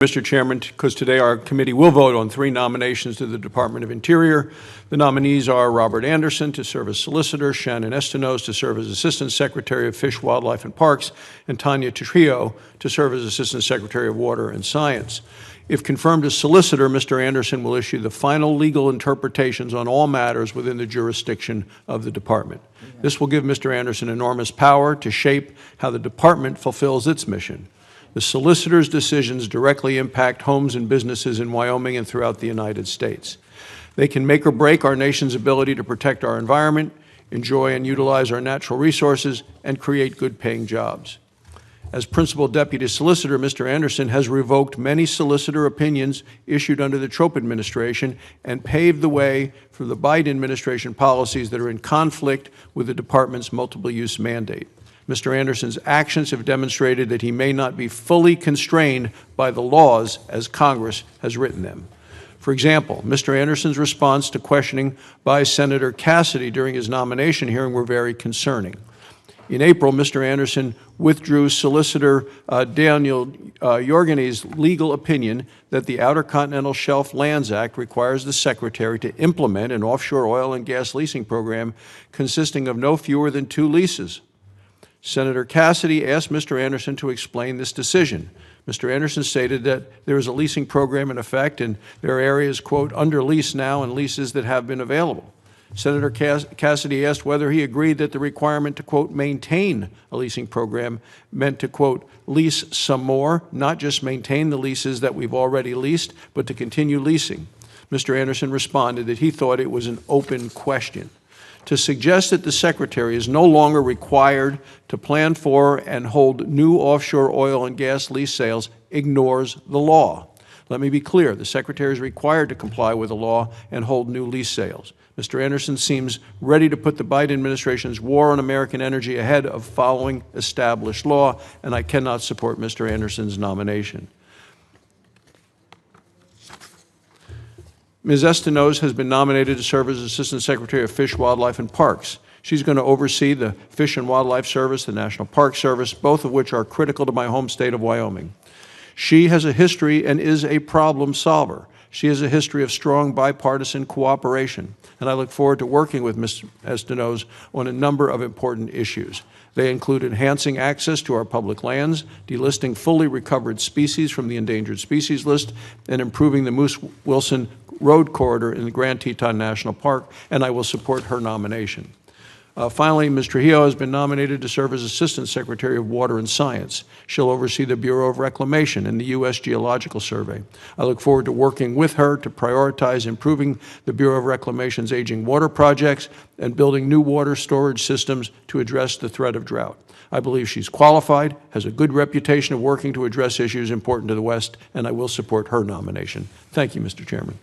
Mr. Chairman, because today our committee will vote on 3 nominations to the Department of Interior. The nominees are Robert Anderson to serve as solicitor, Shannon Estenoz to serve as Assistant Secretary of Fish, Wildlife, and Parks, and Tanya Trujillo to serve as Assistant Secretary of Water and Science. If confirmed as solicitor, Mr. Anderson will issue the final legal interpretations on all matters within the jurisdiction of the department. This will give Mr. Anderson enormous power to shape how the department fulfills its mission. The solicitor's decisions directly impact homes and businesses in Wyoming and throughout the United States. They can make or break our nation's ability to protect our environment, enjoy and utilize our natural resources, and create good-paying jobs. As Principal Deputy Solicitor, Mr. Anderson has revoked many solicitor opinions issued under the Trump administration and paved the way for the Biden administration policies that are in conflict with the department's multiple-use mandate. Mr. Anderson's actions have demonstrated that he may not be fully constrained by the laws as Congress has written them. For example, Mr. Anderson's response to questioning by Senator Cassidy during his nomination hearing were very concerning. In April, Mr. Anderson withdrew Solicitor Daniel Yorgani's legal opinion that the Outer Continental Shelf Lands Act requires the Secretary to implement an offshore oil and gas leasing program consisting of no fewer than 2 leases. Senator Cassidy asked Mr. Anderson to explain this decision. Mr. Anderson stated that there is a leasing program in effect and there are areas, quote, under lease now and leases that have been available. Senator Cassidy asked whether he agreed that the requirement to, quote, maintain a leasing program meant to, quote, lease some more, not just maintain the leases that we've already leased, but to continue leasing. Mr. Anderson responded that he thought it was an open question. To suggest that the Secretary is no longer required to plan for and hold new offshore oil and gas lease sales ignores the law. Let me be clear, the Secretary is required to comply with the law and hold new lease sales. Mr. Anderson seems ready to put the Biden administration's war on American energy ahead of following established law, and I cannot support Mr. Anderson's nomination. Ms. Estenoz has been nominated to serve as Assistant Secretary of Fish, Wildlife, and Parks. She's going to oversee the Fish and Wildlife Service, the National Park Service, both of which are critical to my home state of Wyoming. She has a history and is a problem solver. She has a history of strong bipartisan cooperation, and I look forward to working with Ms. Estenoz on a number of important issues. They include enhancing access to our public lands, delisting fully recovered species from the endangered species list, and improving the Moose Wilson Road corridor in the Grand Teton National Park, and I will support her nomination. Finally, Ms. Trujillo has been nominated to serve as Assistant Secretary of Water and Science. She'll oversee the Bureau of Reclamation and the U.S. Geological Survey. I look forward to working with her to prioritize improving the Bureau of Reclamation's aging water projects and building new water storage systems to address the threat of drought. I believe she's qualified, has a good reputation of working to address issues important to the West, and I will support her nomination. Thank you, Mr. Chairman.